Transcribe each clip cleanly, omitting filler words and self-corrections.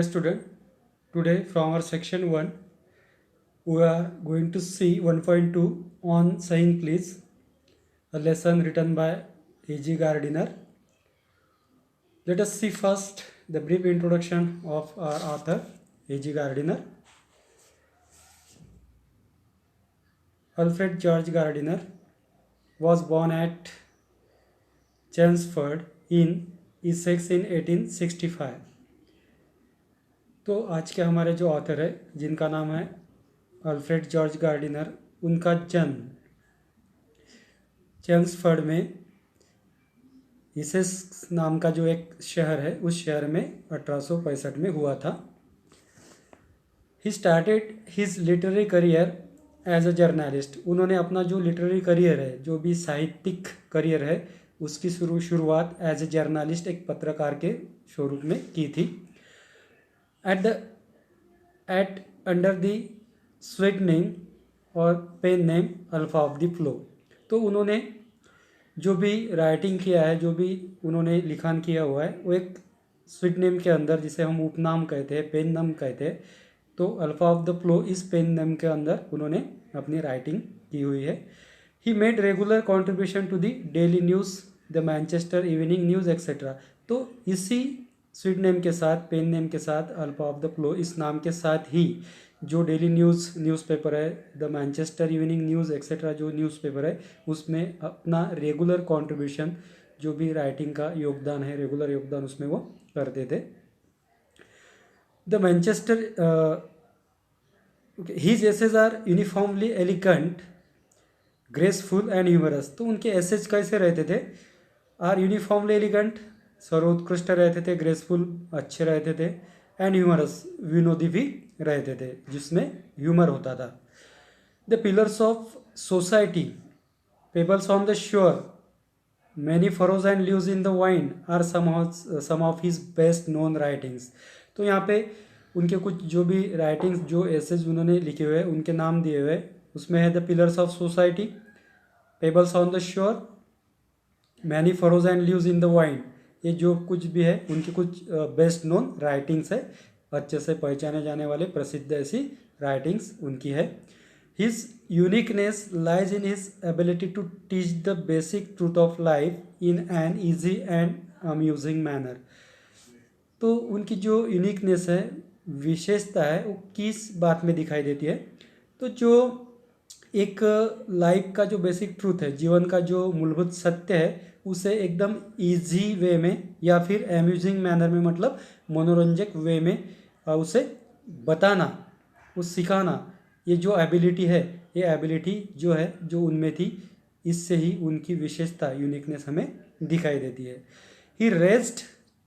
Student, today from our section 1 we are going to see 1.2 on saying please, a lesson written by A.G. Gardiner. Let us see first the brief introduction of our author A.G. Gardiner. Alfred George Gardiner was born at Chelmsford in Essex in 1865. तो आज के हमारे जो author है जिनका नाम है Alfred George Gardiner, उनका जन्म चेम्सफर्ड में इसेक्स नाम का जो एक शहर है उस शहर में 1865 में हुआ था. He started his literary career as a journalist. उन्होंने अपना जो लिटरेरी करियर है, जो भी साहित्यिक करियर है, उसकी शुरुआत एज ए जर्नलिस्ट, एक पत्रकार के स्वरूप में की थी. At under the sweat name और pen name Alpha of the Plough. तो उन्होंने जो भी राइटिंग किया है, जो भी उन्होंने लिखान किया हुआ है, वो एक स्वीट नेम के अंदर, जिसे हम उपनाम कहते हैं, पेन नाम कहते हैं, तो अल्फा ऑफ द फ्लो इस पेन नेम के अंदर उन्होंने अपनी राइटिंग की हुई है. He made regular contribution to the Daily News, the Manchester Evening News etcetera. तो इसी स्वीट नेम के साथ, पेन नेम के साथ, अल्फा ऑफ द फ्लो इस नाम के साथ ही जो डेली न्यूज़पेपर है, the Manchester Evening News etcetera जो न्यूज़पेपर है, उसमें अपना रेगुलर कंट्रीब्यूशन, जो भी राइटिंग का योगदान है, रेगुलर योगदान उसमें वो करते थे. The Manchester his essays are uniformly elegant, graceful and humorous. तो उनके एसेज कैसे रहते थे? आर यूनिफॉर्मली एलिगेंट, सर्वोत्कृष्ट रहते थे, ग्रेसफुल अच्छे रहते थे, एंड ह्यूमरस विनोदी भी रहते थे, जिसमें ह्यूमर होता था. The pillars of society, pebbles on the shore, many furrows and leaves in the wind are some of his best known writings. तो यहाँ पे उनके कुछ जो भी राइटिंग्स, जो एसेज उन्होंने लिखे हुए, उनके नाम दिए हुए, उसमें है the pillars of society, pebbles on the shore, many furrows and leaves in the wind. ये जो कुछ भी है उनकी कुछ बेस्ट नोन राइटिंग्स है, अच्छे से पहचाने जाने वाले प्रसिद्ध ऐसी राइटिंग्स उनकी है. His uniqueness lies in his ability to teach the basic truth of life in an easy and amusing manner. तो उनकी जो यूनिकनेस है, विशेषता है, वो किस बात में दिखाई देती है? तो जो एक लाइफ का जो बेसिक ट्रूथ है, जीवन का जो मूलभूत सत्य है, उसे एकदम इजी वे में या फिर अम्यूजिंग मैनर में, मतलब मनोरंजक वे में उसे बताना, उस सिखाना, ये जो एबिलिटी है, ये एबिलिटी जो है, जो उनमें थी, इससे ही उनकी विशेषता, यूनिकनेस हमें दिखाई देती है. He raised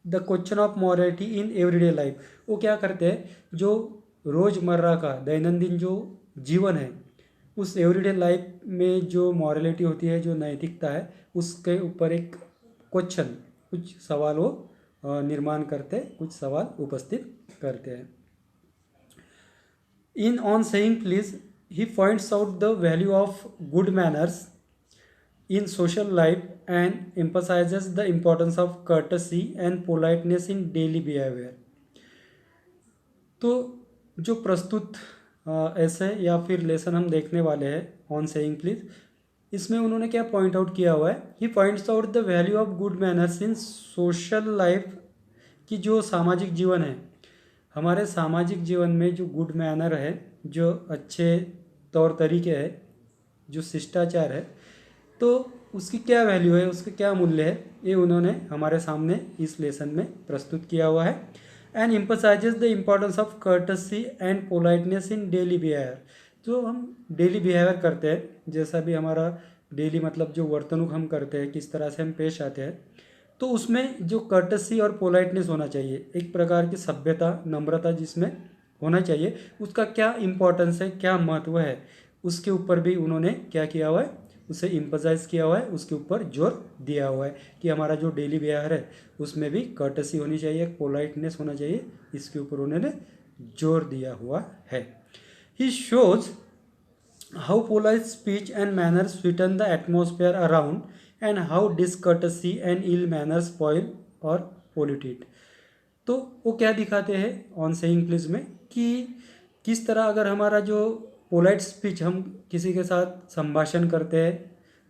the question of morality in everyday life. वो क्या करते हैं, जो रोज़मर्रा का दैनंदिन जो जीवन है, उस एवरीडे लाइफ में जो मॉरलिटी होती है, जो नैतिकता है, उसके ऊपर एक क्वेश्चन, कुछ सवाल वो निर्माण करते, कुछ सवाल उपस्थित करते हैं. In on saying please he points out the value of good manners in social life and emphasises the importance of courtesy and politeness in daily behaviour. तो जो प्रस्तुत ऐसे या फिर लेसन हम देखने वाले हैं ऑन सेइंग प्लीज, इसमें उन्होंने क्या पॉइंट आउट किया हुआ है? He points out the value of good manners in social life, की जो सामाजिक जीवन है, हमारे सामाजिक जीवन में जो गुड मैनर है, जो अच्छे तौर तरीके है, जो शिष्टाचार है, तो उसकी क्या वैल्यू है, उसके क्या मूल्य है, ये उन्होंने हमारे सामने इस लेसन में प्रस्तुत किया हुआ है. And emphasises the importance of courtesy and politeness in daily behaviour. जो हम डेली बिहेवियर करते हैं, जैसा भी हमारा डेली मतलब जो वर्तणूक हम करते हैं, किस तरह से हम पेश आते हैं, तो उसमें जो कर्टसी और पोलाइटनेस होना चाहिए, एक प्रकार की सभ्यता, नम्रता जिसमें होना चाहिए, उसका क्या इम्पोर्टेंस है, क्या महत्व है, उसके ऊपर भी उन्होंने क्या किया हुआ है, उसे इम्पसाइज किया हुआ है, उसके ऊपर जोर दिया हुआ है कि हमारा जो डेली बिहेवियर है उसमें भी कर्टसी होनी चाहिए, पोलाइटनेस होना चाहिए, इसके ऊपर उन्होंने जोर दिया हुआ है. He shows how polite speech and manner sweeten the atmosphere around and how discourtesy and ill manner spoil और पोल्यूट इट. तो वो क्या दिखाते हैं ऑन सेइंग प्लीज में कि किस तरह अगर हमारा जो पोलाइट स्पीच हम किसी के साथ संभाषण करते हैं,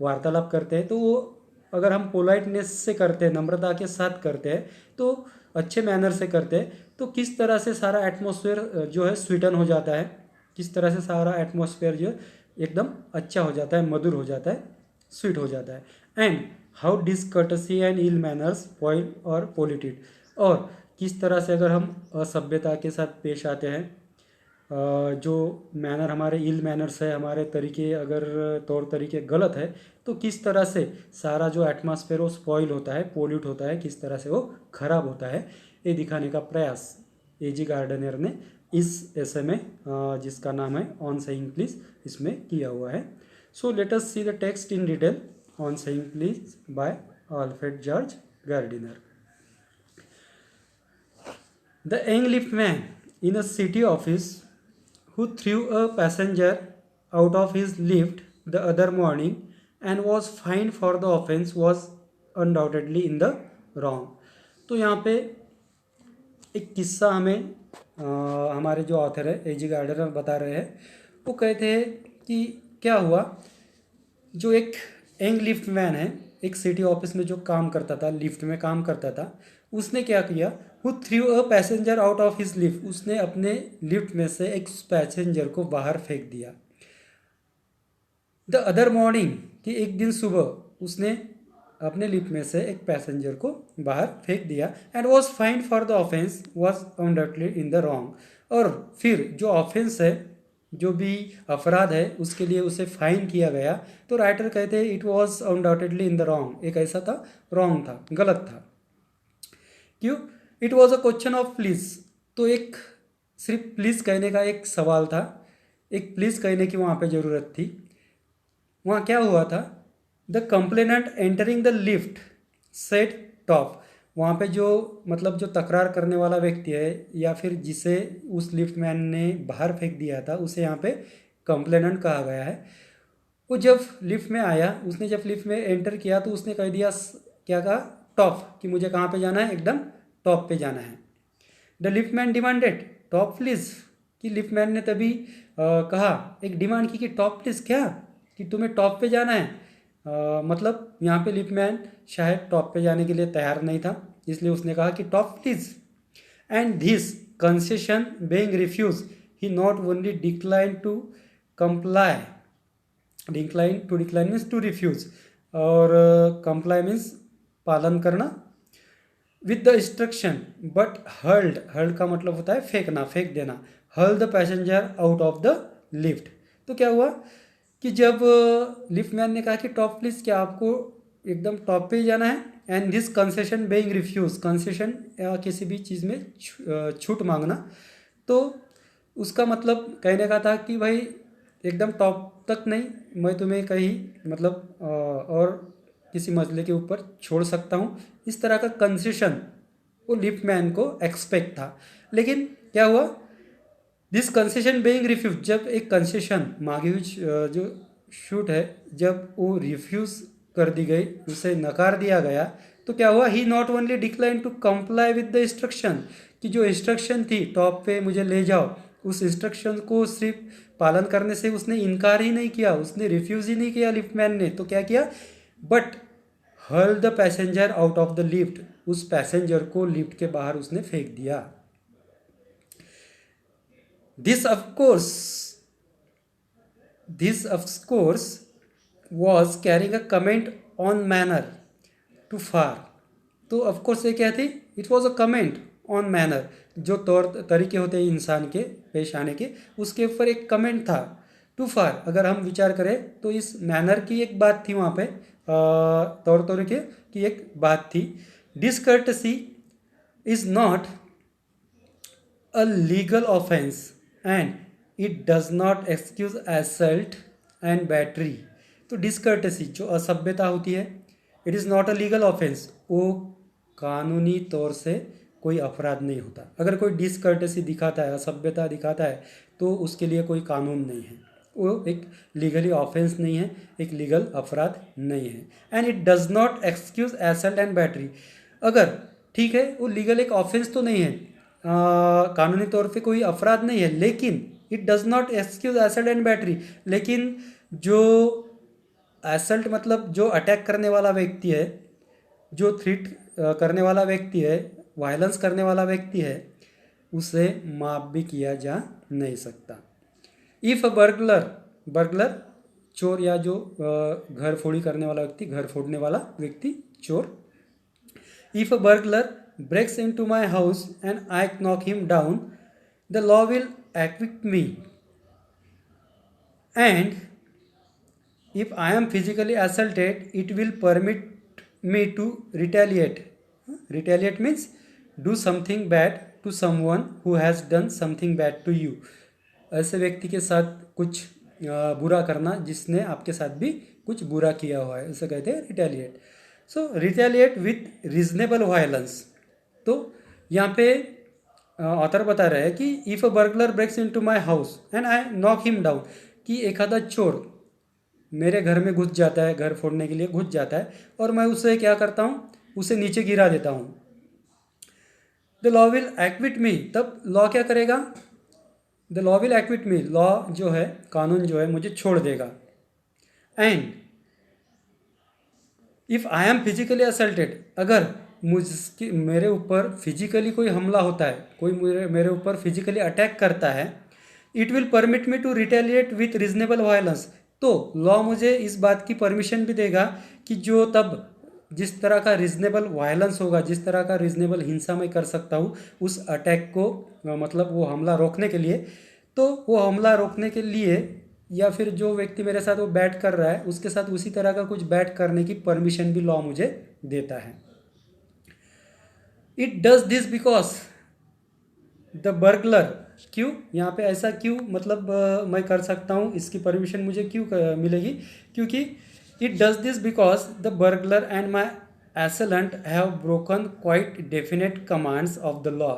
वार्तालाप करते हैं, तो वो अगर हम पोलाइटनेस से करते हैं, नम्रता के साथ करते हैं, तो अच्छे मैनर से करते हैं, तो किस तरह से सारा एटमॉस्फेयर जो है स्वीटन हो जाता है, किस तरह से सारा एटमॉस्फेयर जो है एकदम अच्छा हो जाता है, मधुर हो जाता है, स्वीट हो जाता है। And how discourtesy and ill manners spoil और पोल्यूटेड, और किस तरह से अगर हम असभ्यता के साथ पेश आते हैं, जो मैनर हमारे इल मैनर्स है, हमारे तरीके अगर तौर तरीके गलत है, तो किस तरह से सारा जो एटमॉस्फेयर वो स्पॉइल होता है, पोल्यूट होता है, किस तरह से वो खराब होता है, ये दिखाने का प्रयास एजी गार्डनर ने इस ऐसे में जिसका नाम है ऑन सेइंग प्लीज इसमें किया हुआ है। So let us see the text in detail on saying please by Alfred George Gardiner. The young liftman in a city office who threw a passenger out of his lift the other morning and was fined for the offense was undoubtedly in the wrong। तो यहाँ पे एक किस्सा हमें हमारे जो author है एजी gardener बता रहे हैं। वो कहते हैं कि क्या हुआ, जो एक यंग लिफ्टमैन है, एक सिटी ऑफिस में जो काम करता था, लिफ्ट में काम करता था, उसने क्या किया, who through a passenger out of his lift, उसने अपने लिफ्ट में से एक पैसेंजर को बाहर फेंक दिया। द अदर मॉर्निंग, कि एक दिन सुबह उसने अपने लिफ्ट में से एक पैसेंजर को बाहर फेंक दिया। And was find for the offence was undoubtedly in the wrong, और फिर जो ऑफेंस है, जो भी अपराध है, उसके लिए उसे फाइन किया गया। तो राइटर कहते हैं it was undoubtedly in the wrong, एक ऐसा था, रॉन्ग था, गलत था। क्यों? It was a question of please, तो एक सिर्फ प्लीज कहने का एक सवाल था, एक प्लीज कहने की वहाँ पे ज़रूरत थी। वहाँ क्या हुआ था, the complainant entering the lift said top, वहाँ पे जो मतलब जो तकरार करने वाला व्यक्ति है या फिर जिसे उस लिफ्टमैन ने बाहर फेंक दिया था, उसे यहाँ पे कंप्लेनेंट कहा गया है। वो जब लिफ्ट में आया, उसने जब लिफ्ट में एंटर किया तो उसने कह दिया, क्या कहा, टॉप, कि मुझे कहाँ पे जाना है, एकदम टॉप पे जाना है। The liftman demanded top please, कि लिफ्टमैन ने तभी कहा, एक डिमांड की कि टॉप प्लीज, क्या कि तुम्हें टॉप पे जाना है। मतलब यहाँ पे लिफ्टमैन शायद टॉप पे जाने के लिए तैयार नहीं था, इसलिए उसने कहा कि top please. And this concession being refuse, he not only decline to comply, decline means to refuse, और कंप्लाई मीन्स पालन करना, with the instruction, but hurled का मतलब होता है फेंकना, फेंक देना, hurl the passenger out of the lift. तो क्या हुआ कि जब लिफ्टमैन ने कहा कि टॉप प्लीज, क्या आपको एकदम टॉप पे ही जाना है, and this concession being refuse, concession किसी भी चीज़ में छूट मांगना, तो उसका मतलब कहने का था कि भाई एकदम टॉप तक नहीं, मैं तुम्हें कहीं मतलब और किसी मंजिले के ऊपर छोड़ सकता हूँ, इस तरह का कंसेशन वो लिफ्टमैन को एक्सपेक्ट था। लेकिन क्या हुआ, दिस कंसेशन बेइंग रिफ्यूज, जब एक कंसेशन मांगी हुई जो छूट है, जब वो रिफ्यूज़ कर दी गई, उसे नकार दिया गया, तो क्या हुआ, he not only decline to comply with the instruction, कि जो इंस्ट्रक्शन थी टॉप पे मुझे ले जाओ, उस इंस्ट्रक्शन को सिर्फ पालन करने से उसने इनकार ही नहीं किया, उसने रिफ्यूज़ ही नहीं किया लिफ्टमैन ने, तो क्या किया, but hurl the passenger out of the lift, उस पैसेंजर को लिफ्ट के बाहर उसने फेंक दिया। This of course was carrying a comment on manner too far। तो ऑफ कोर्स ये क्या थी, it was a comment on manner, जो तौर तरीके होते हैं इंसान के पेश आने के, उसके ऊपर एक कमेंट था। टू फार, अगर हम विचार करें तो इस मैनर की एक बात थी, वहाँ पे तौर तरीके की एक बात थी। Discourtesy is not a legal offense and it does not excuse assault and battery। तो डिसकर्टेसी जो असभ्यता होती है, it is not a legal offence, वो कानूनी तौर से कोई अपराध नहीं होता। अगर कोई डिसकर्टेसी दिखाता है, असभ्यता दिखाता है, तो उसके लिए कोई कानून नहीं है, वो एक लीगली ऑफेंस नहीं है, एक लीगल अपराध नहीं है। And it does not excuse assault and battery, अगर ठीक है, वो लीगल एक ऑफेंस तो नहीं है, कानूनी तौर पे कोई अपराध नहीं है, लेकिन it does not excuse assault and battery. लेकिन जो असल्ट मतलब जो अटैक करने वाला व्यक्ति है, जो थ्रेट करने वाला व्यक्ति है, वायलेंस करने वाला व्यक्ति है, उसे माफ भी किया जा नहीं सकता। इफ अ बर्गलर, बर्गलर चोर या जो घर फोड़ी करने वाला व्यक्ति, घर फोड़ने वाला व्यक्ति चोर। If a burglar breaks into my house and I knock him down, the law will acquit me. And if I am physically assaulted, it will permit me to retaliate. Retaliate means do something bad to someone who has done something bad to you. ऐसे व्यक्ति के साथ कुछ बुरा करना जिसने आपके साथ भी कुछ बुरा किया हुआ है, उसे कहते हैं retaliate. So retaliate with reasonable violence. तो यहाँ पे ऑथर बता रहे हैं कि if a burglar breaks into my house and I knock him down, कि एक आधा चोर मेरे घर में घुस जाता है, घर फोड़ने के लिए घुस जाता है, और मैं उसे क्या करता हूँ, उसे नीचे गिरा देता हूँ। द लॉ विल एक्विट मी, तब लॉ क्या करेगा, the law will equity me, law जो है, कानून जो है मुझे छोड़ देगा। And if I am physically assaulted, अगर मुझके मेरे ऊपर फिजिकली कोई हमला होता है, कोई मेरे ऊपर फिजिकली अटैक करता है, it will permit me to retaliate with reasonable violence, तो लॉ मुझे इस बात की परमिशन भी देगा कि जो तब जिस तरह का रीजनेबल वायलेंस होगा, जिस तरह का रीजनेबल हिंसा मैं कर सकता हूँ उस अटैक को, मतलब वो हमला रोकने के लिए, तो वो हमला रोकने के लिए या फिर जो व्यक्ति मेरे साथ वो बैट कर रहा है उसके साथ उसी तरह का कुछ बैट करने की परमिशन भी लॉ मुझे देता है। It does this because the burglar, क्यों यहाँ पे ऐसा क्यों, मतलब मैं कर सकता हूँ, इसकी परमिशन मुझे क्यों मिलेगी, क्योंकि it does this because the burglar and my assailant have broken quite definite commands of the law,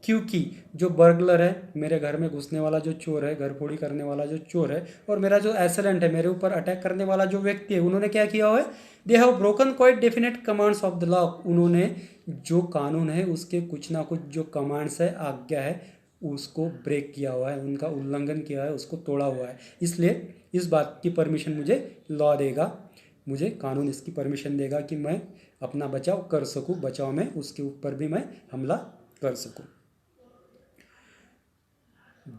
क्योंकि जो बर्गलर है, मेरे घर में घुसने वाला जो चोर है, घर फोड़ी करने वाला जो चोर है, और मेरा जो एसेलेंट है, मेरे ऊपर अटैक करने वाला जो व्यक्ति है, उन्होंने क्या किया हुआ है, they have broken quite definite commands of the law, उन्होंने जो कानून है उसके कुछ ना कुछ जो कमांड्स है, आज्ञा है, उसको ब्रेक किया हुआ है, उनका उल्लंघन किया है, उसको तोड़ा हुआ है। इसलिए इस बात की परमिशन मुझे लॉ देगा, मुझे कानून इसकी परमिशन देगा कि मैं अपना बचाव कर सकूं, बचाव में उसके ऊपर भी मैं हमला कर सकूं।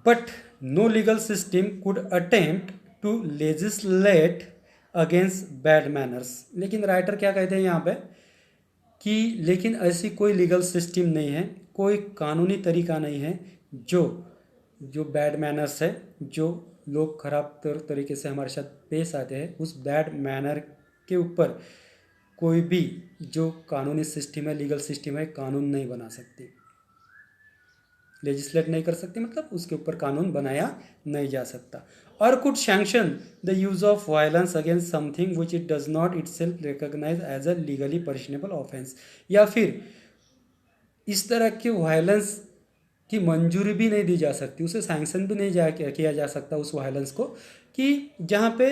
But no legal system could attempt to legislate against bad manners, लेकिन राइटर क्या कहते हैं यहाँ पे कि लेकिन ऐसी कोई लीगल सिस्टम नहीं है, कोई कानूनी तरीका नहीं है जो जो बैड मैनर्स है, जो लोग खराब तरीके से हमारे साथ पेश आते हैं, उस बैड मैनर के ऊपर कोई भी जो कानूनी सिस्टम है, लीगल सिस्टम है, कानून नहीं बना सकती, लेजिस्लेट नहीं कर सकती, मतलब उसके ऊपर कानून बनाया नहीं जा सकता। और could sanction the use of violence against something which it does not itself recognise as a legally punishable offence, या फिर इस तरह के वायलेंस की मंजूरी भी नहीं दी जा सकती, उसे सैंक्शन भी नहीं किया जा सकता उस वायलेंस को, कि जहाँ पे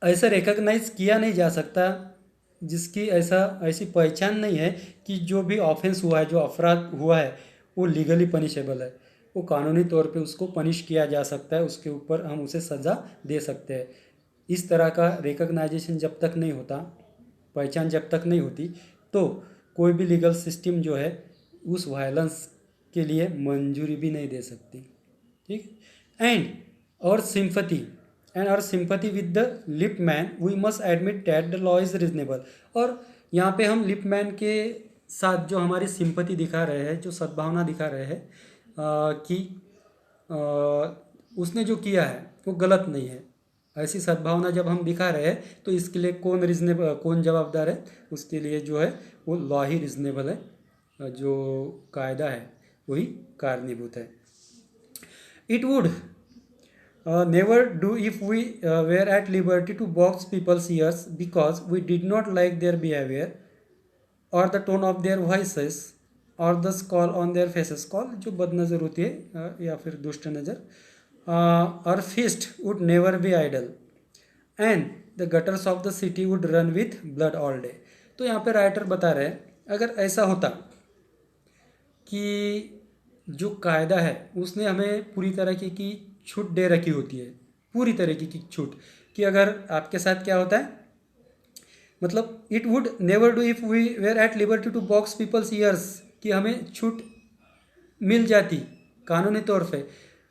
ऐसा रिकॉग्नाइज किया नहीं जा सकता, जिसकी ऐसी पहचान नहीं है कि जो भी ऑफेंस हुआ है, जो अपराध हुआ है, वो लीगली पनिशेबल है, वो कानूनी तौर पे उसको पनिश किया जा सकता है, उसके ऊपर हम उसे सज़ा दे सकते हैं। इस तरह का रिकॉग्नाइजेशन जब तक नहीं होता, पहचान जब तक नहीं होती, तो कोई भी लीगल सिस्टम जो है उस वायलेंस के लिए मंजूरी भी नहीं दे सकती। ठीक, एंड और sympathy with the lift man we must admit that the law is reasonable, और यहाँ पे हम लिप मैन के साथ जो हमारी सिंपैथी दिखा रहे हैं, जो सद्भावना दिखा रहे हैं कि उसने जो किया है वो गलत नहीं है, ऐसी सद्भावना जब हम दिखा रहे हैं, तो इसके लिए कौन जवाबदार है, उसके लिए जो है वो लॉ ही रिजनेबल है, जो कायदा है वही कारणीभूत है। It would never do if we were at liberty to box people's ears because we did not like their behavior or the tone of their voices or the scowl on their faces, scowl जो बदनज़र होती है या फिर दुष्ट नज़र, our fist would never be idle and the gutters of the city would run with blood all day। तो यहाँ पे राइटर बता रहे हैं अगर ऐसा होता कि जो कायदा है उसने हमें पूरी तरीके की छूट दे रखी होती है, पूरी तरीके की छूट, कि अगर आपके साथ क्या होता है, मतलब it would never do if we were at liberty to box people's ears, कि हमें छूट मिल जाती कानूनी तौर पे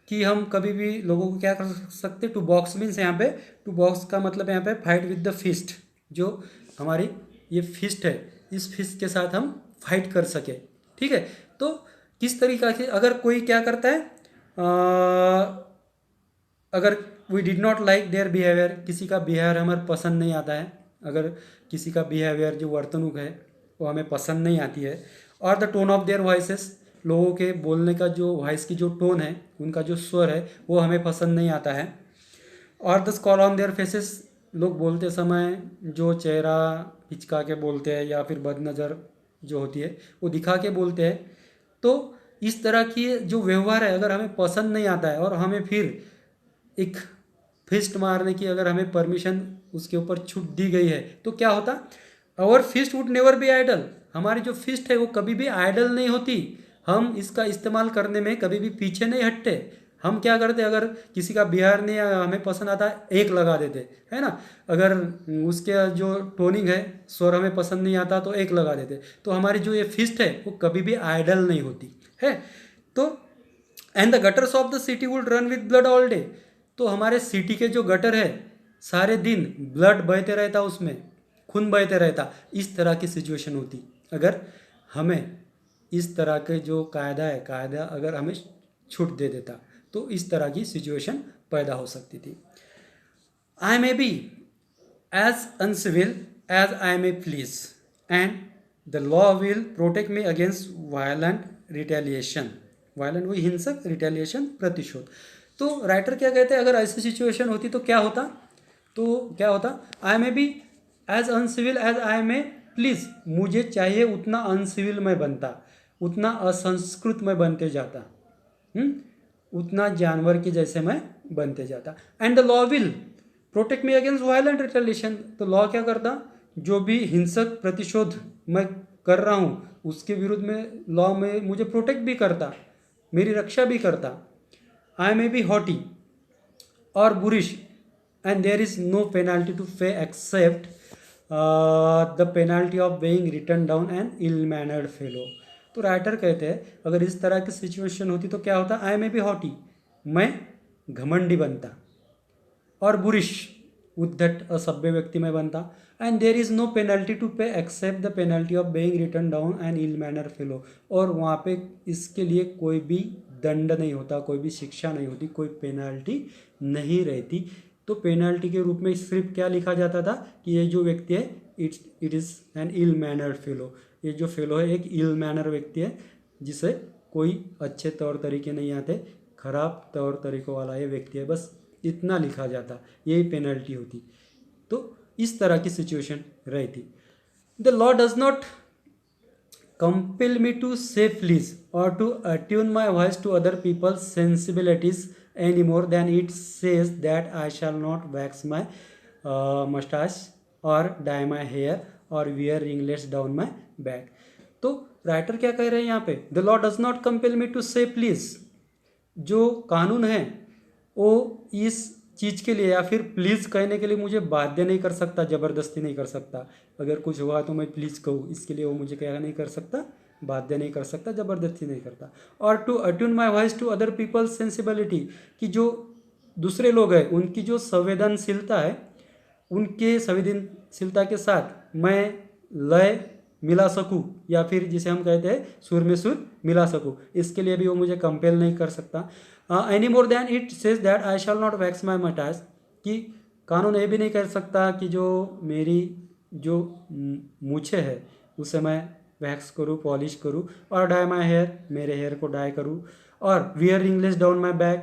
कि हम कभी भी लोगों को क्या कर सकते, टू बॉक्स मीन्स यहाँ पे, टू बॉक्स का मतलब यहाँ पे फाइट विद द फिस्ट, जो हमारी ये फिस्ट है, इस फिस्ट के साथ हम फाइट कर सके। ठीक है, तो किस तरीका से अगर कोई क्या करता है, अगर we did not like their behaviour, किसी का बिहेवियर हमें पसंद नहीं आता है, अगर किसी का बिहेवियर जो वर्तणूक है वो हमें पसंद नहीं आती है, और the tone of their voices, लोगों के बोलने का जो वॉइस की जो टोन है, उनका जो स्वर है वो हमें पसंद नहीं आता है, और द स्कॉल ऑन देयर फेसेस, लोग बोलते समय जो चेहरा हिचका के बोलते हैं या फिर बदनज़र जो होती है वो दिखा के बोलते हैं, तो इस तरह की जो व्यवहार है अगर हमें पसंद नहीं आता है और हमें फिर एक फिस्ट मारने की अगर हमें परमिशन उसके ऊपर छूट दी गई है तो क्या होता, our fist would never be idle, हमारी जो फिस्ट है वो कभी भी आइडल नहीं होती, हम इसका इस्तेमाल करने में कभी भी पीछे नहीं हटते। हम क्या करते, अगर किसी का बिहार नहीं हमें पसंद आता एक लगा देते है ना, अगर उसके जो टोनिंग है स्वर हमें पसंद नहीं आता तो एक लगा देते, तो हमारी जो ये फिस्ट है वो कभी भी आइडल नहीं होती है। तो and the gutters of the city would run with blood all day, तो हमारे सिटी के जो गटर है सारे दिन ब्लड बहते रहता, उसमें खून बहते रहता, इस तरह की सिचुएशन होती अगर हमें इस तरह के जो कायदा है, कायदा अगर हमें छूट दे देता तो इस तरह की सिचुएशन पैदा हो सकती थी। I may be as uncivil as I may please and the law will protect me against violent retaliation, violent वही हिंसक, रिटेलिएशन प्रतिशोध। तो राइटर क्या कहते हैं, अगर ऐसी सिचुएशन होती तो क्या होता, तो क्या होता, I may be as uncivil as I may please, मुझे चाहिए उतना अनसिविल मैं बनता, उतना असंस्कृत मैं बनते जाता, उतना जानवर के जैसे मैं बनते जाता। And the law will protect me against violent retaliation, तो लॉ क्या करता, जो भी हिंसक प्रतिशोध मैं कर रहा हूँ उसके विरुद्ध में लॉ में मुझे प्रोटेक्ट भी करता, मेरी रक्षा भी करता। आई मे बी हॉटी और boorish and there is no penalty to pay except the penalty of being written down an ill mannered fellow. तो राइटर कहते हैं अगर इस तरह की सिचुएशन होती तो क्या होता, आई मे बी हॉटी, मैं घमंडी बनता, और बुरिश उद्धट असभ्य व्यक्ति में बनता, and there is no penalty to pay except the penalty of being written down and ill manner fellow, और वहाँ पे इसके लिए कोई भी दंड नहीं होता, कोई भी शिक्षा नहीं होती, कोई पेनल्टी नहीं रहती। तो पेनल्टी के रूप में सिर्फ क्या लिखा जाता था कि ये जो व्यक्ति है it is an ill manner fellow, ये जो फेलो है एक इल मैनर व्यक्ति है जिसे कोई अच्छे तौर तरीके नहीं आते, खराब तौर तरीकों वाला ये व्यक्ति है, बस इतना लिखा जाता, यही पेनल्टी होती। तो इस तरह की सिचुएशन रहती। The law does not compel me to say please or to attune my voice to other people's sensibilities any more than it says that I shall not wax my moustache or dye my hair or wear ringlets down my back. तो writer क्या कह रहे हैं यहाँ पे, the law does not compel me to say please, जो कानून है वो इस चीज़ के लिए या फिर प्लीज़ कहने के लिए मुझे बाध्य नहीं कर सकता, ज़बरदस्ती नहीं कर सकता, अगर कुछ हुआ तो मैं प्लीज़ कहूँ, इसके लिए वो मुझे क्या नहीं कर सकता, बाध्य नहीं कर सकता, ज़बरदस्ती नहीं करता। और to attune my voice to other people's sensibility, कि जो दूसरे लोग हैं उनकी जो संवेदनशीलता है, उनके संवेदनशीलता के साथ मैं लय मिला सकूं या फिर जिसे हम कहते हैं सुर में सुर मिला सकूं, इसके लिए भी वो मुझे कंपेल नहीं कर सकता। Any more than it says that I shall not wax my moustache, कि कानून ये भी नहीं कर सकता कि जो मेरी जो मूछे है उसे मैं वैक्स करूँ, पॉलिश करूँ, और डाई माई हेयर, मेरे हेयर को डाई करूँ, और wear ringlets down my back,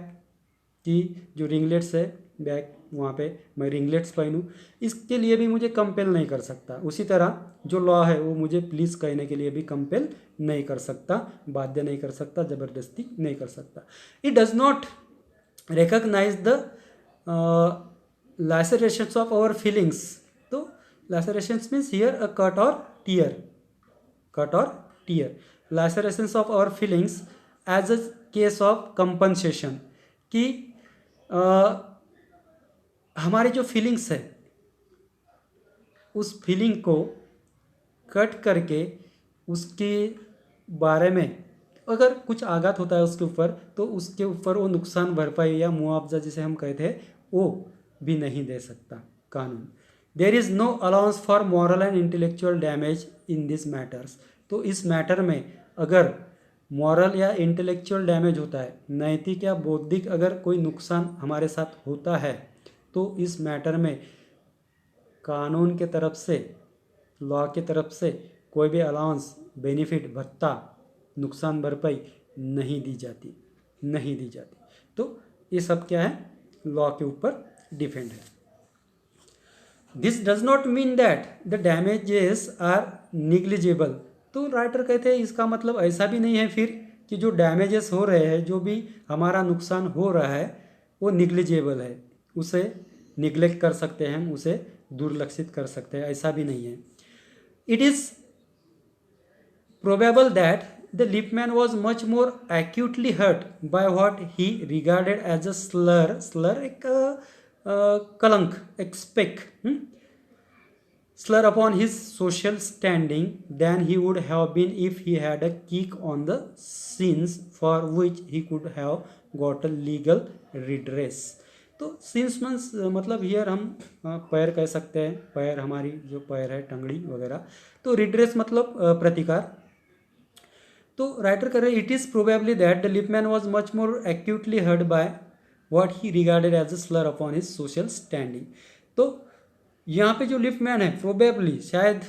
कि जो रिंगलेट्स है बैक वहाँ पे मैं रिंगलेट्स पहनूँ, इसके लिए भी मुझे कंपेल नहीं कर सकता। उसी तरह जो लॉ है वो मुझे प्लीज़ कहने के लिए भी कंपेल नहीं कर सकता, बाध्य नहीं कर सकता, ज़बरदस्ती नहीं कर सकता। It does not recognise the lacerations of our feelings, तो lacerations means here a cut और टीयर, कट और tear. Lacerations of our feelings as a case of compensation, कि हमारी जो फीलिंग्स है उस फीलिंग को कट करके उसके बारे में अगर कुछ आघात होता है उसके ऊपर, तो उसके ऊपर वो नुकसान भरपाई या मुआवजा जिसे हम कहते हैं वो भी नहीं दे सकता कानून। There is no allowance for moral and intellectual damage in this matters. तो इस मैटर में अगर मॉरल या इंटेलेक्चुअल डैमेज होता है, नैतिक या बौद्धिक अगर कोई नुकसान हमारे साथ होता है, तो इस मैटर में कानून के तरफ से, लॉ के तरफ से कोई भी अलाउंस, बेनिफिट, भत्ता, नुकसान भरपाई नहीं दी जाती। तो ये सब क्या है, लॉ के ऊपर डिपेंड है। This does not mean that the damages are negligible. तो राइटर कहते हैं इसका मतलब ऐसा भी नहीं है फिर कि जो डैमेजेस हो रहे हैं, जो भी हमारा नुकसान हो रहा है वो निग्लिजिबल है, उसे निग्लेक्ट कर सकते हैं हम, उसे दुर्लक्षित कर सकते हैं, ऐसा भी नहीं है। It is probable that the Lippmann was much more acutely hurt by what he regarded as a slur एक कलंक, एक spec, slur upon his social standing than he would have been if he had a kick on the sins for which he could have got a legal redress। तो since मतलब here हम पैर कह सकते हैं, पैर, हमारी जो पैर है, टंगड़ी वगैरह। तो रिड्रेस मतलब प्रतिकार। तो राइटर कर रहे हैं, it is probably that the liftman was much more acutely hurt by what he regarded as a slur upon his social standing. तो यहाँ पे जो लिपमैन है, प्रोबेबली शायद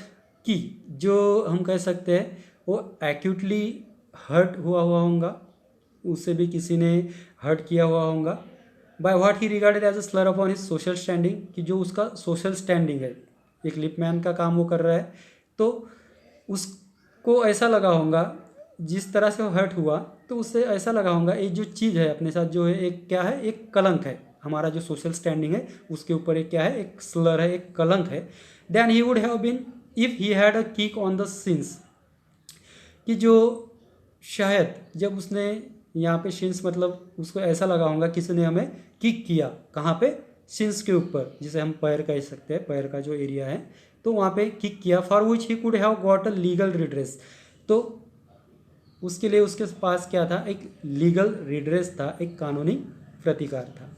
कि जो हम कह सकते हैं वो एक्यूटली हर्ट हुआ होगा, उसे भी किसी ने हर्ट किया हुआ होगा, by what he regarded as a slur upon his social standing, कि जो उसका सोशल स्टैंडिंग है, एक लिपमैन का काम वो कर रहा है, तो उसको ऐसा लगा होगा, जिस तरह से वो हर्ट हुआ तो उससे ऐसा लगा होगा एक जो चीज़ है अपने साथ, जो है एक क्या है, एक कलंक है, हमारा जो सोशल स्टैंडिंग है उसके ऊपर एक क्या है, एक स्लर है, एक कलंक है। Then he would have been if he had a kick on the shins, कि जो शायद जब उसने यहाँ पे सिंस मतलब उसको ऐसा लगा होगा किसी ने हमें किक किया, कहाँ पे, सिंस के ऊपर, जिसे हम पैर कह सकते हैं, पैर का जो एरिया है, तो वहाँ पे किक किया, for which he could have got a legal redress. तो उसके लिए उसके पास क्या था, एक लीगल रिड्रेस था, एक कानूनी प्रतिकार था।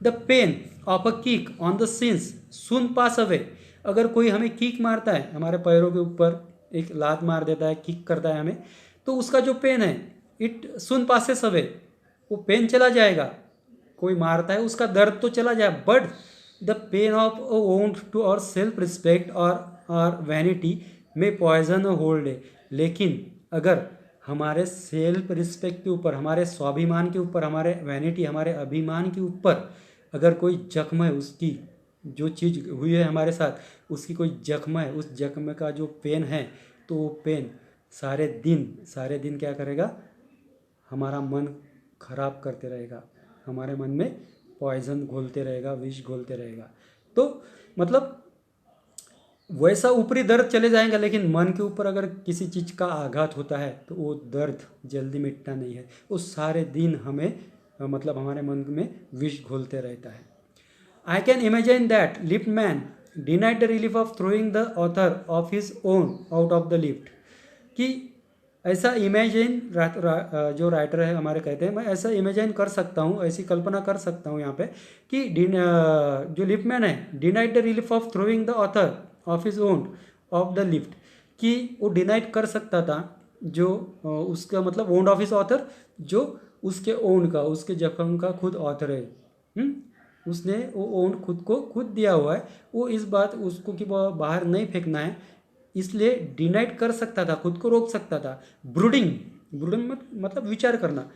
The pain of a kick on the since soon pass away. अगर कोई हमें किक मारता है, हमारे पैरों के ऊपर एक लात मार देता है, किक करता है हमें, तो उसका जो पेन है, इट सून पासेस अवे, वो पेन चला जाएगा। कोई मारता है उसका दर्द तो चला जाए, but the pain of a wound to our self respect or vanity may poison whole है। लेकिन अगर हमारे सेल्फ रिस्पेक्ट के ऊपर, हमारे स्वाभिमान के ऊपर, हमारे वैनिटी, हमारे अभिमान के ऊपर अगर कोई जख्म है, उसकी जो चीज़ हुई है हमारे साथ, उसकी कोई जख्म है, उस जख्म का जो पेन है, तो वो पेन सारे दिन क्या करेगा, हमारा मन खराब करते रहेगा, हमारे मन में पॉइजन घोलते रहेगा, विष घोलते रहेगा। तो मतलब वैसा ऊपरी दर्द चले जाएंगे, लेकिन मन के ऊपर अगर किसी चीज़ का आघात होता है तो वो दर्द जल्दी मिटता नहीं है, वो सारे दिन हमें मतलब हमारे मन में विष घोलते रहता है। I can imagine that liftman denied the relief of throwing the author of his own out of the lift. कि ऐसा इमेजिन जो राइटर है हमारे कहते हैं, मैं ऐसा इमेजिन कर सकता हूँ, ऐसी कल्पना कर सकता हूँ यहाँ पे कि जो लिफ्टमैन है, denied the relief of throwing the author of his own of the lift, कि वो डिनाइड कर सकता था जो उसका मतलब ओन ऑफ हिज ऑथर, जो उसके ओन का, उसके जख्म का खुद ऑथर है, उसने वो ओन खुद को खुद दिया हुआ है, वो इस बात उसको कि बाहर नहीं फेंकना है, इसलिए डिनाइड कर सकता था, खुद को रोक सकता था। ब्रूडिंग मतलब विचार करना,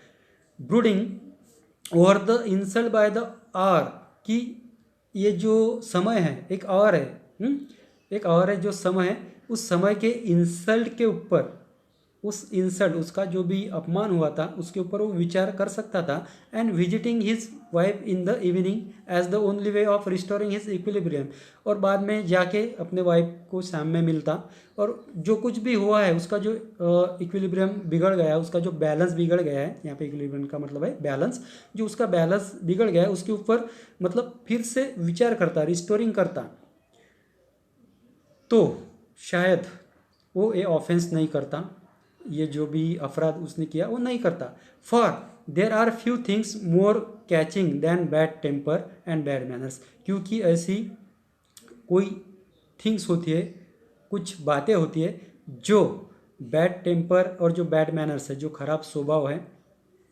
brooding over the insult by the hour, कि ये जो समय है, एक आवर है, एक आवर है जो समय है, उस समय के इंसल्ट के ऊपर उस इंसल्ट, उसका जो भी अपमान हुआ था उसके ऊपर वो विचार कर सकता था। And visiting his wife in the evening as the only way of restoring his equilibrium, और बाद में जाके अपने वाइफ को शाम में मिलता, और जो कुछ भी हुआ है उसका जो इक्विलिब्रियम बिगड़ गया है, उसका जो बैलेंस बिगड़ गया है, यहाँ पे इक्विलिब्रियम का मतलब है बैलेंस, जो उसका बैलेंस बिगड़ गया है उसके ऊपर मतलब फिर से विचार करता, रिस्टोरिंग करता, तो शायद वो ये ऑफेंस नहीं करता, ये जो भी अपराध उसने किया वो नहीं करता। For there are few things more catching than bad temper and bad manners, क्योंकि ऐसी कोई थिंग्स होती है, कुछ बातें होती है जो बैड टेम्पर और जो बैड मैनर्स है, जो खराब स्वभाव है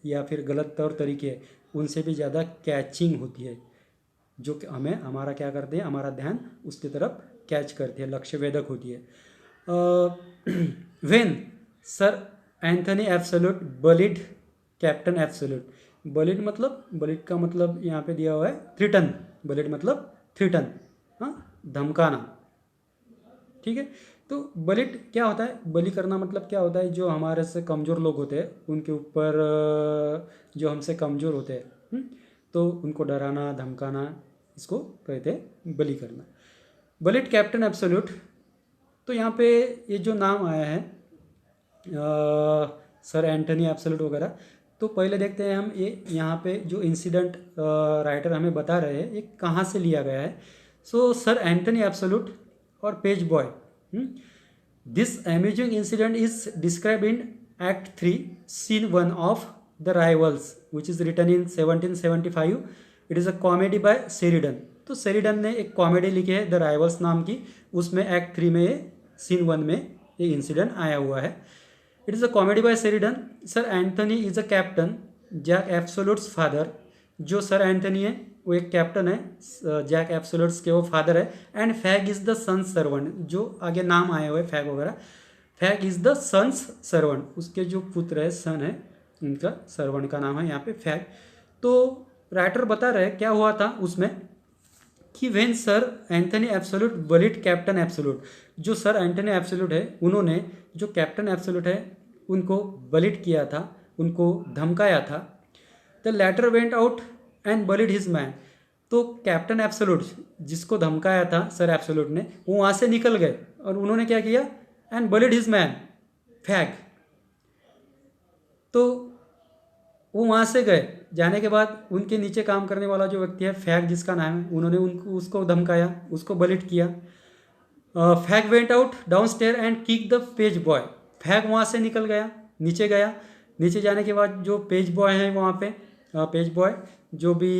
या फिर गलत तौर तरीके है, उनसे भी ज़्यादा कैचिंग होती है, जो कि हमें हमारा क्या करते हैं, हमारा ध्यान उसकी तरफ कैच करती है, लक्ष्य वेधक होती है। When Sir Anthony Absolute bullied Captain Absolute, bullied मतलब, बलिड का मतलब यहाँ पे दिया हुआ है थ्रिटन, बलिड मतलब थ्रिटन, हाँ, धमकाना, ठीक है। तो बलिड क्या होता है, बलि करना मतलब क्या होता है, जो हमारे से कमज़ोर लोग होते हैं उनके ऊपर, जो हमसे कमज़ोर होते हैं, तो उनको डराना, धमकाना, इसको कहते हैं बलि करना। बलिड कैप्टन एब्सोल्यूट, तो यहाँ पे ये जो नाम आया है सर एंटनी एब्सोल्यूट वगैरह, तो पहले देखते हैं हम ये यहाँ पे जो इंसिडेंट राइटर हमें बता रहे हैं ये कहाँ से लिया गया है। सो सर एंटनी एब्सोल्यूट और page boy, this amazing incident is describe in act 3 scene 1 of the Rivals which is written in 1775। It is a comedy by Sheridan. तो शेरिडन ने एक कॉमेडी लिखी है द राइवल्स नाम की, उसमें act 3 में ये सीन 1 में ये इंसिडेंट आया हुआ है। It is a comedy by Sheridan. Sir Anthony is a captain, Jack Absolute's father, जो सर एंथनी है वो एक कैप्टन है, जैक एब्सोल्यूट्स के वो फादर है। And Fag is the son's servant, जो आगे नाम आए हुए फैग वगैरह, Fag is the son's servant, उसके जो पुत्र है, सन है, उनका सर्वेंट का नाम है यहाँ पे फैग। तो राइटर बता रहे क्या हुआ था उसमें कि when Sir Anthony Absolute bullied Captain Absolute, जो सर एंथनी एब्सोल्यूट है उन्होंने जो कैप्टन एब्सोल्यूट है उनको बलिड किया था, उनको धमकाया था। The latter went out and bullied his man, तो कैप्टन एब्सोल्यूट जिसको धमकाया था सर एब्सोल्यूट ने, वो वहाँ से निकल गए और उन्होंने क्या किया, and bullied his man fag, तो वो वहाँ से गए। जाने के बाद उनके नीचे काम करने वाला जो व्यक्ति है फैग जिसका नाम है, उन्होंने उनको उसको धमकाया, उसको बलिड किया। Fag went out down stair and kick the page boy, Fag वहाँ से निकल गया, नीचे गया, नीचे जाने के बाद जो पेज बॉय हैं वहाँ पे, पेज बॉय जो भी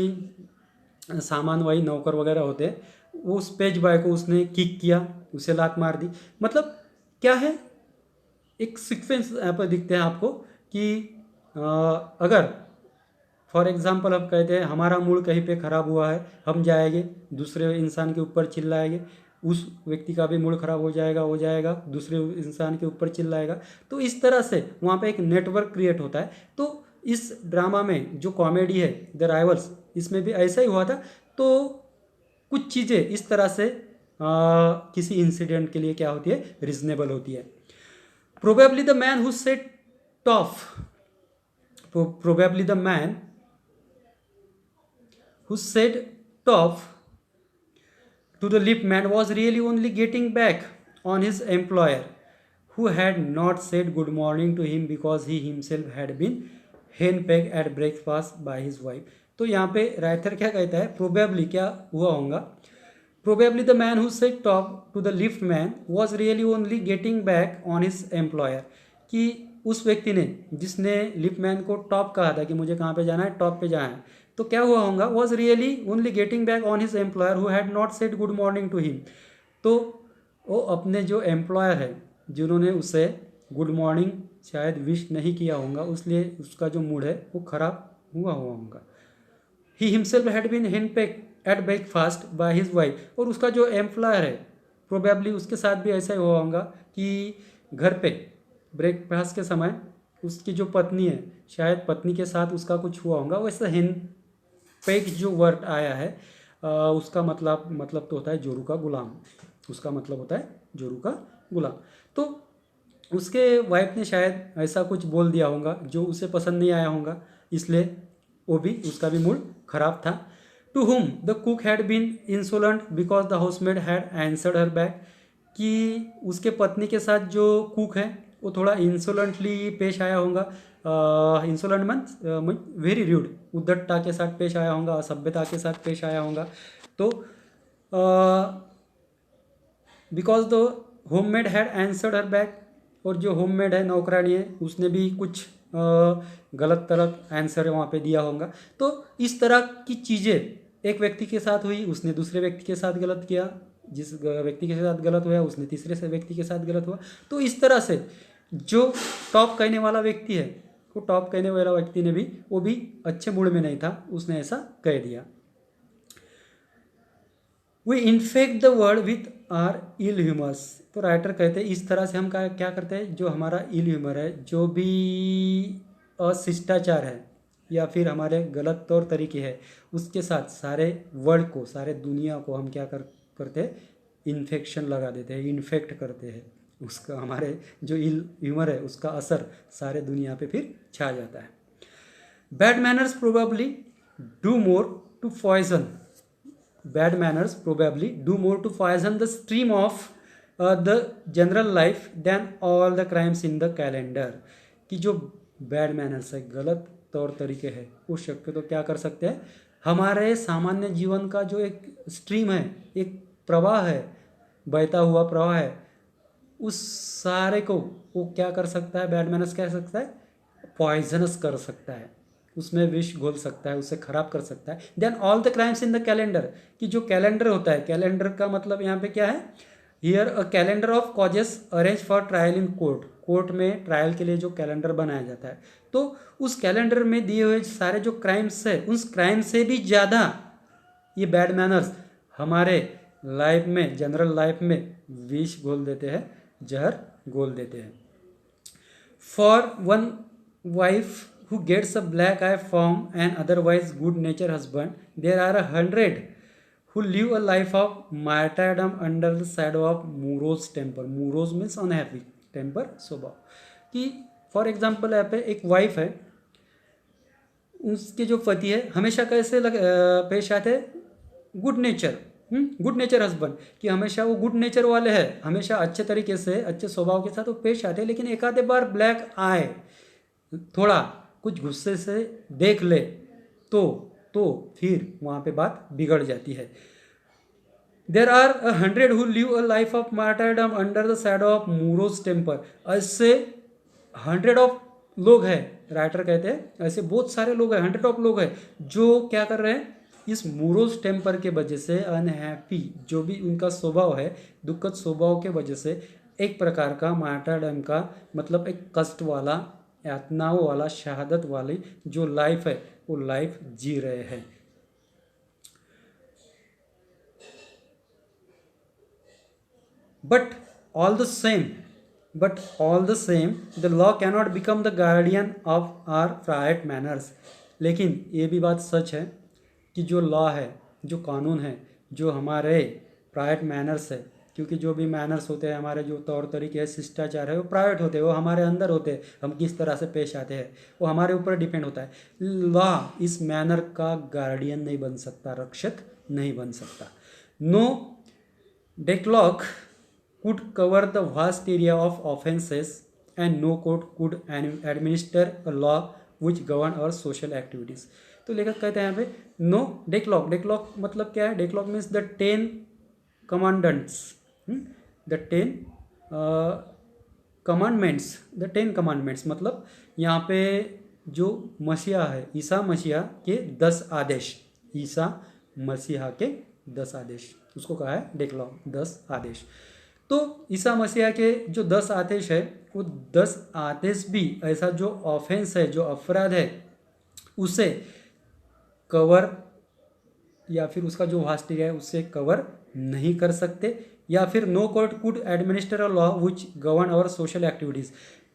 सामान वही नौकर वगैरह होते हैं, वो उस पेज बॉय को उसने किक किया, उसे लात मार दी। मतलब क्या है, एक सीक्वेंस यहाँ पर दिखते हैं आपको कि अगर फॉर एग्जांपल हम कहते हैं हमारा मूड कहीं पे ख़राब हुआ है, हम जाएंगे दूसरे इंसान के ऊपर चिल्लाएंगे, उस व्यक्ति का भी मूड ख़राब हो जाएगा, दूसरे इंसान के ऊपर चिल्लाएगा। तो इस तरह से वहाँ पे एक नेटवर्क क्रिएट होता है। तो इस ड्रामा में जो कॉमेडी है द राइवल्स, इसमें भी ऐसा ही हुआ था। तो कुछ चीज़ें इस तरह से किसी इंसिडेंट के लिए क्या होती है, रीजनेबल होती है। Probably the man who said tough, probably the man who said tough to the lip man was really only getting back on his employer who had not said good morning to him because he himself had been henpecked at breakfast by his wife। तो यहाँ पे writer क्या कहता है, probably क्या हुआ होगा, probably the man who said top to the lift man was really only getting back on his employer, कि उस व्यक्ति ने जिसने लिफ्ट मैन को टॉप कहा था कि मुझे कहाँ पे जाना है, टॉप पे जाना है, तो क्या हुआ होगा, was really only getting back on his employer who had not said good morning to him. तो वो अपने जो एम्प्लॉयर है जिन्होंने उसे गुड मॉर्निंग शायद विश नहीं किया होगा, इसलिए उसका जो मूड है वो खराब हुआ होगा। He himself had been henpecked at breakfast by his wife, और उसका जो एम्प्लॉयर है प्रोबेबली उसके साथ भी ऐसा ही हुआ होगा कि घर पे ब्रेकफास्ट के समय उसकी जो पत्नी है, शायद पत्नी के साथ उसका कुछ हुआ होगा। वैसे हेन पेक जो वर्ड आया है उसका मतलब तो होता है जोरू का गुलाम, उसका मतलब होता है जोरू का गुलाम। तो उसके वाइफ ने शायद ऐसा कुछ बोल दिया होगा जो उसे पसंद नहीं आया होगा, इसलिए वो भी उसका भी मूड खराब था। To whom the cook had been insolent because the housemaid had answered her back, कि उसके पत्नी के साथ जो कुक है वो थोड़ा इंसोलेंटली पेश आया होगा। इंसोलेंट मीन वेरी र्यूड, उद्धटता के साथ पेश आया होगा, असभ्यता के साथ पेश आया होगा। तो because the homemade had answered her back, और जो होममेड है नौकरानी है उसने भी कुछ गलत तलत आंसर वहाँ पे दिया होगा। तो इस तरह की चीज़ें एक व्यक्ति के साथ हुई, उसने दूसरे व्यक्ति के साथ गलत किया, जिस व्यक्ति के साथ गलत हुआ उसने तीसरे से व्यक्ति के साथ गलत हुआ। तो इस तरह से जो टॉप कहने वाला व्यक्ति है, वो टॉप कहने वाला व्यक्ति ने भी, वो भी अच्छे मूड में नहीं था, उसने ऐसा कह दिया। We infect the world with our ill humours, तो राइटर कहते हैं इस तरह से हम क्या करते हैं, जो हमारा इल ह्यूमर है, जो भी अशिष्टाचार है या फिर हमारे गलत तौर तरीके हैं, उसके साथ सारे वर्ल्ड को, सारे दुनिया को हम क्या करते हैं, इन्फेक्शन लगा देते हैं, इन्फेक्ट करते हैं। उसका हमारे जो इल ह्यूमर है उसका असर सारे दुनिया पे फिर छा जाता है। Bad manners probably do more to poison, bad manners probably do more to poison the stream of the general life than all the crimes in the calendar, कि जो बैड मैनर्स है, गलत तौर तरीके हैं, उस शक पे तो क्या कर सकते हैं, हमारे सामान्य जीवन का जो एक स्ट्रीम है, एक प्रवाह है, बहता हुआ प्रवाह है, उस सारे को वो क्या कर सकता है, बैड मैनर्स कह सकता है, पॉइजनस कर सकता है, उसमें विष घोल सकता है, उसे खराब कर सकता है। Then all the crimes in the calendar, कि जो कैलेंडर होता है, कैलेंडर का मतलब यहाँ पे क्या है, here a calendar of causes arrange for trial in court, court में ट्रायल के लिए जो कैलेंडर बनाया जाता है, तो उस कैलेंडर में दिए हुए सारे जो क्राइम्स है, उस क्राइम से भी ज़्यादा ये बैड मैनर्स हमारे लाइफ में, जनरल लाइफ में विष घोल देते हैं, जहर घोल देते हैं। For one wife who gets a black eye from an otherwise good natured husband, there are 100 who live a life of martyrdom under the shadow of morose temper, morose means unhappy, temper स्वभाव, कि for example यहाँ पे एक wife है, उसके जो पति है हमेशा कैसे पेश आते हैं, good nature, good nature husband, कि हमेशा वो गुड नेचर वाले हैं, हमेशा अच्छे तरीके से, अच्छे स्वभाव के साथ वो पेश आते हैं, लेकिन एक आधे बार ब्लैक आए, थोड़ा कुछ गुस्से से देख ले तो फिर वहाँ पे बात बिगड़ जाती है। There are 100 who live a life of martyrdom under the shadow of morose temper, ऐसे 100 ऑफ लोग हैं, राइटर कहते हैं ऐसे बहुत सारे लोग हैं, 100 ऑफ लोग हैं जो क्या कर रहे हैं, इस मोरोज टेम्पर के वजह से, अनहैप्पी जो भी उनका स्वभाव है, दुखद स्वभाव के वजह से, एक प्रकार का मार्टारडम का मतलब एक कष्ट वाला, यातनाओं वाला, शहादत वाली जो लाइफ है, वो लाइफ जी रहे हैं। But all the same the law cannot become the guardian of our private manners, लेकिन ये भी बात सच है कि जो लॉ है, जो कानून है, जो हमारे प्राइवेट मैनर्स है, क्योंकि जो भी मैनर्स होते हैं, हमारे जो तौर तरीके हैं, शिष्टाचार है, वो प्राइवेट होते हैं, वो हमारे अंदर होते हैं, हम किस तरह से पेश आते हैं वो हमारे ऊपर डिपेंड होता है। लॉ इस मैनर का गार्डियन नहीं बन सकता, रक्षक नहीं बन सकता। No decalogue could cover the vast area of offences and no court could administer a law which govern our social activities। तो लेखक कहते हैं यहाँ पे नो डेक्लॉग, डेक्लॉग मतलब क्या है, decalogue means the 10 commandments, the 10 commandments, the 10 commandments मतलब यहाँ पे जो मसीहा है, ईसा मसीहा के 10 आदेश, ईसा मसीहा के 10 आदेश, उसको कहा है डेक्लॉग, 10 आदेश। तो ईसा मसीहा के जो 10 आदेश है, वो 10 आदेश भी ऐसा जो ऑफेंस है, जो अपराध है, उसे कवर या फिर उसका जो वास्ट एरिया है उससे कवर नहीं कर सकते, या फिर no court could administer a law which govern our social activities.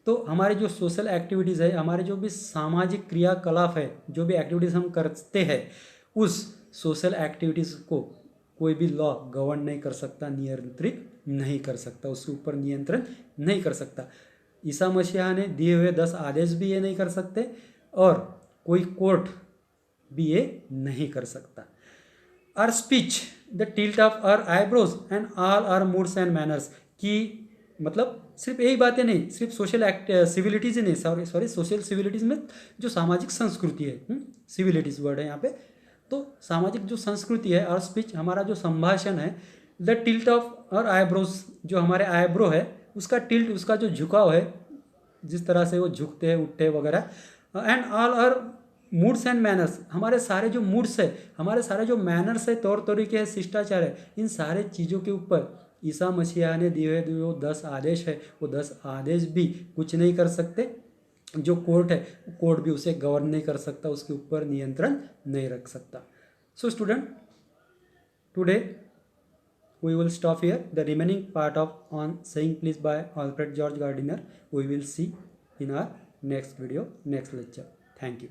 तो हमारे जो सोशल एक्टिविटीज़ है, हमारे जो भी सामाजिक क्रियाकलाप है, जो भी एक्टिविटीज़ हम करते हैं, उस सोशल एक्टिविटीज़ को कोई भी लॉ गवर्न नहीं कर सकता, नियंत्रित नहीं कर सकता, उसके ऊपर नियंत्रण नहीं कर सकता। ईसा मसीहा ने दिए हुए 10 आदेश भी ये नहीं कर सकते और कोई कोर्ट भी ये नहीं कर सकता। Our speech the tilt of our eyebrows and all our moods and manners की मतलब सिर्फ यही बातें नहीं, सिर्फ सोशल सिविलिटीज़ ही नहीं, सॉरी सोशल सिविलिटीज़ में जो सामाजिक संस्कृति है, सिविलिटीज़ वर्ड है यहाँ पे, तो सामाजिक जो संस्कृति है और स्पीच हमारा जो संभाषण है, द टिल्ट ऑफ और आईब्रोज जो हमारे आईब्रो है उसका टिल्ट, उसका जो झुकाव है, जिस तरह से वो झुकते हैं उठते वगैरह, and all our moods and manners, हमारे सारे जो मूड्स है, हमारे सारे जो मैनर्स है, तौर तरीके हैं, शिष्टाचार है, इन सारे चीज़ों के ऊपर ईसा मसीहा ने दिए हुए जो 10 आदेश है वो 10 आदेश भी कुछ नहीं कर सकते। जो कोर्ट है कोर्ट भी उसे गवर्न नहीं कर सकता, उसके ऊपर नियंत्रण नहीं रख सकता। So student, today we will stop here. The remaining part of On Saying Please by Alfred George Gardiner we will see in our next video, next lecture. Thank you.